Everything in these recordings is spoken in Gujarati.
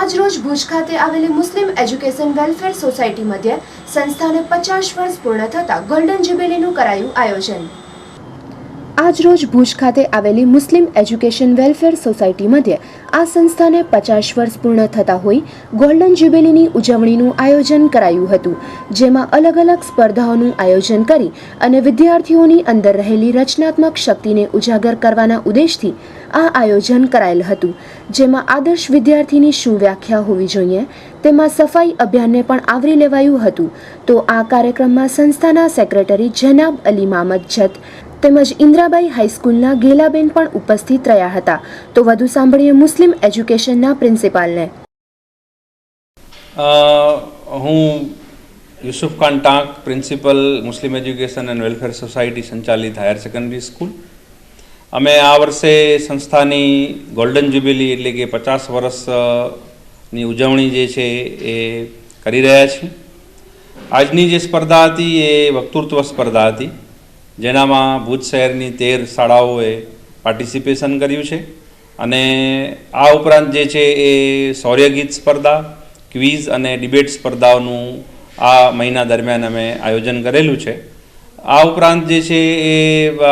આજરોજ ભુજ ખાતે આવેલી મુસ્લિમ એજ્યુકેશન વેલફેર સોસાયટી મધ્યે સંસ્થાને 50 વર્ષ પૂર્ણ થતા ગોલ્ડન જ્યુબિલીનું કરાયું આયોજન। આજરોજ ભુજ ખાતે આવેલી મુસ્લિમ એજ્યુકેશન વેલફેર સોસાયટી મધ્યે આ સંસ્થાને 50 વર્ષ પૂર્ણ થતા હોય ગોલ્ડન જ્યુબિલીની ઉજવણીનું આયોજન કરાયું હતું, જેમાં અલગ અલગ સ્પર્ધાઓનું આયોજન કરી અને વિદ્યાર્થીઓની અંદર રહેલી રચનાત્મક શક્તિને ઉજાગર કરવાના ઉદ્દેશથી આ આયોજન કરાયેલ હતું, જેમાં આદર્શ વિદ્યાર્થીની શું વ્યાખ્યા હોવી જોઈએ તેમાં સફાઈ અભિયાનને પણ આવરી લેવાયું હતું। તો આ કાર્યક્રમમાં સંસ્થાના સેક્રેટરી જનાબ અલી મામદ જત તેમજ ઇન્દ્રાબાઈ હાઈસ્કૂલના ગેલાબેન પણ ઉપસ્થિત રહ્યા હતા। તો વધુ સાંભળીએ મુસ્લિમ એજ્યુકેશનના પ્રિન્સિપાલને। હું Yusuf Khan Tank, principal Muslim education and welfare society સંચાલિત હાયર સેકન્ડરી સ્કૂલ। અમે આ વર્ષે સંસ્થાની ગોલ્ડન જ્યુબિલી એટલે કે 50 વર્ષની ઉજવણી જે છે એ કરી રહ્યા છીએ। આજની જે સ્પર્ધા હતી એ વક્તૃત્વ સ્પર્ધા હતી, જેનામાં ભુજ શહેરની 13 શાળાઓએ પાર્ટિસિપેશન કર્યું છે અને આ ઉપરાંત જે છે એ શૌર્યગીત સ્પર્ધા, ક્વિઝ અને ડિબેટ સ્પર્ધાઓનું આ મહિના દરમિયાન અમે આયોજન કરેલું છે। આ ઉપરાંત જે છે એ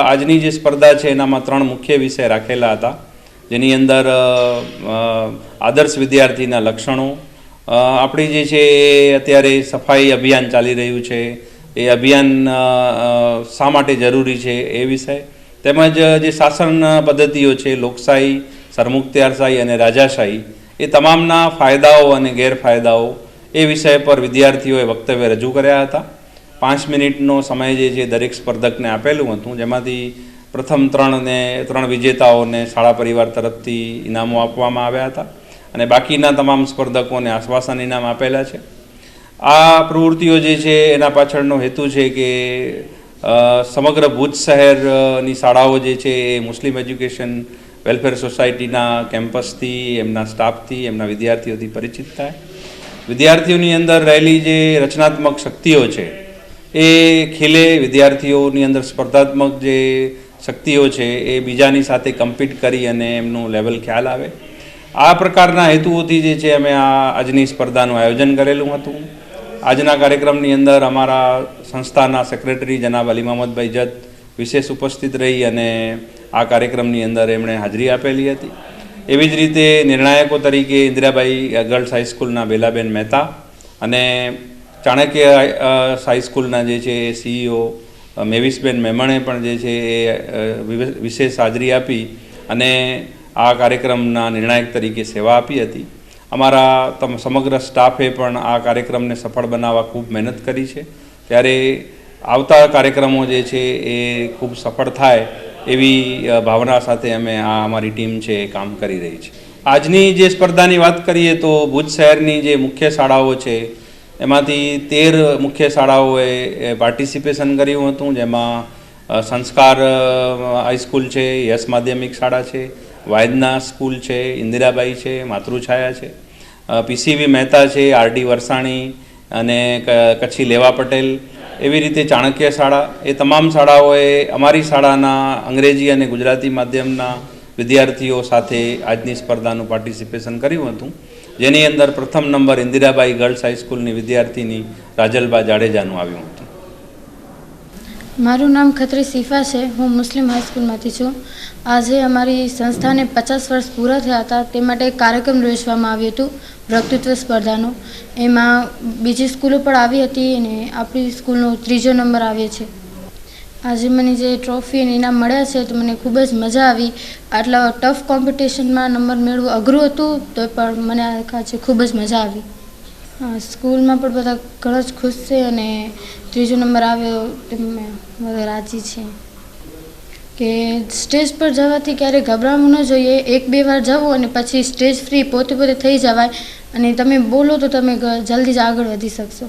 આજની જે સ્પર્ધા છે એનામાં 3 મુખ્ય વિષય રાખેલા હતા, જેની અંદર આદર્શ વિદ્યાર્થીના લક્ષણો, આપણી જે છે એ અત્યારે સફાઈ અભિયાન ચાલી રહ્યું છે એ અભિયાન શા માટે જરૂરી છે એ વિષય, તેમજ જે શાસન પદ્ધતિઓ છે લોકશાહી, સરમુખત્યારશાહી અને રાજાશાહી એ તમામના ફાયદાઓ અને ગેરફાયદાઓ એ વિષય પર વિદ્યાર્થીઓએ વક્તવ્ય રજૂ કર્યા હતા। 5 મિનિટનો સમય જે છે દરેક સ્પર્ધકને આપેલું હતું, જેમાંથી પ્રથમ 3 વિજેતાઓને શાળા પરિવાર તરફથી ઇનામો આપવામાં આવ્યા હતા અને બાકીના તમામ સ્પર્ધકોને આશ્વાસન ઇનામ આપેલા છે। આ પ્રવૃત્તિઓ જે છે એના પાછળનો હેતુ છે કે સમગ્ર ભુજ શહેરની શાળાઓ જે છે એ મુસ્લિમ એજ્યુકેશન વેલફેર સોસાયટીના કેમ્પસથી, એમના સ્ટાફથી, એમના વિદ્યાર્થીઓથી પરિચિત થાય। વિદ્યાર્થીઓની અંદર રહેલી જે રચનાત્મક શક્તિઓ છે એ ખીલે, વિદ્યાર્થીઓની અંદર સ્પર્ધાત્મક જે શક્તિઓ છે એ બીજાની સાથે કમ્પીટ કરી અને એમનું લેવલ ખ્યાલ આવે। આ પ્રકારના હેતુઓથી જે છે અમે આજની સ્પર્ધાનું આયોજન કરેલું હતું। આજના કાર્યક્રમની અંદર અમારા સંસ્થાના સેક્રેટરી જનાબ અલી મામદભાઈ જત વિશેષ ઉપસ્થિત રહી અને આ કાર્યક્રમની અંદર એમણે હાજરી આપેલી હતી। એવી જ રીતે નિર્ણાયકો તરીકે ઇન્દિરાબાઈ ગર્લ્સ હાઈસ્કૂલના બેલાબેન મહેતા અને ચાણક્ય હાઈસ્કૂલના જે છે એ CEO મેવિસબેન મેમણે પણ જે છે એ વિશેષ હાજરી આપી અને આ કાર્યક્રમના નિર્ણાયક તરીકે સેવા આપી હતી। અમારા સમગ્ર સ્ટાફે પણ આ કાર્યક્રમને સફળ બનાવવા ખૂબ મહેનત કરી છે, ત્યારે આવતા કાર્યક્રમો જે છે એ ખૂબ સફળ થાય એવી ભાવના સાથે અમે આ અમારી ટીમ છે એ કામ કરી રહી છે। આજની જે સ્પર્ધાની વાત કરીએ તો ભુજ શહેરની જે મુખ્ય શાળાઓ છે એમાંથી 13 મુખ્ય શાળાઓએ પાર્ટિસિપેશન કર્યું હતું, જેમાં સંસ્કાર હાઈસ્કૂલ છે, યશ માધ્યમિક શાળા છે, વાયદના સ્કૂલ છે, ઇન્દિરાબાઈ છે, માતૃછાયા છે, PCV મહેતા છે, RD વરસાણી અને કચ્છી લેવા પટેલ, એવી રીતે ચાણક્ય શાળા, એ તમામ શાળાઓએ અમારી શાળાના અંગ્રેજી અને ગુજરાતી માધ્યમના વિદ્યાર્થીઓ સાથે આજની સ્પર્ધાનું પાર્ટિસિપેશન કર્યું હતું, જેની અંદર પ્રથમ નંબર ઇન્દિરાબાઈ ગર્લ્સ હાઈસ્કૂલની વિદ્યાર્થીની રાજલબા જાડેજાનું આવ્યું હતું। મારું નામ ખત્રી સિફા છે, હું મુસ્લિમ હાઈસ્કૂલમાંથી છું। આજે અમારી સંસ્થાને 50 વર્ષ પૂરા થયા હતા, તે માટે એક કાર્યક્રમ યોજવામાં આવ્યું હતું વક્તૃત્વ સ્પર્ધાનો। એમાં બીજી સ્કૂલો પણ આવી હતી અને આપણી સ્કૂલનો 3જો નંબર આવ્યો છે। આજે મને જે ટ્રોફી અને ઇનામ મળ્યા છે તો મને ખૂબ જ મજા આવી। આટલા ટફ કોમ્પિટિશનમાં નંબર મેળવવું અઘરું હતું, તો પણ મને આજે ખૂબ જ મજા આવી। સ્કૂલમાં પણ બધા ઘણા જ ખુશ છે અને 3જો નંબર આવ્યો તેમાં બધા રાજી છે કે સ્ટેજ પર જવાથી ક્યારેય ગભરાવું ન જોઈએ, 1-2 વાર જવું અને પછી સ્ટેજ ફ્રી પોતે થઈ જવાય અને તમે બોલો તો તમે જલ્દી જ આગળ વધી શકશો।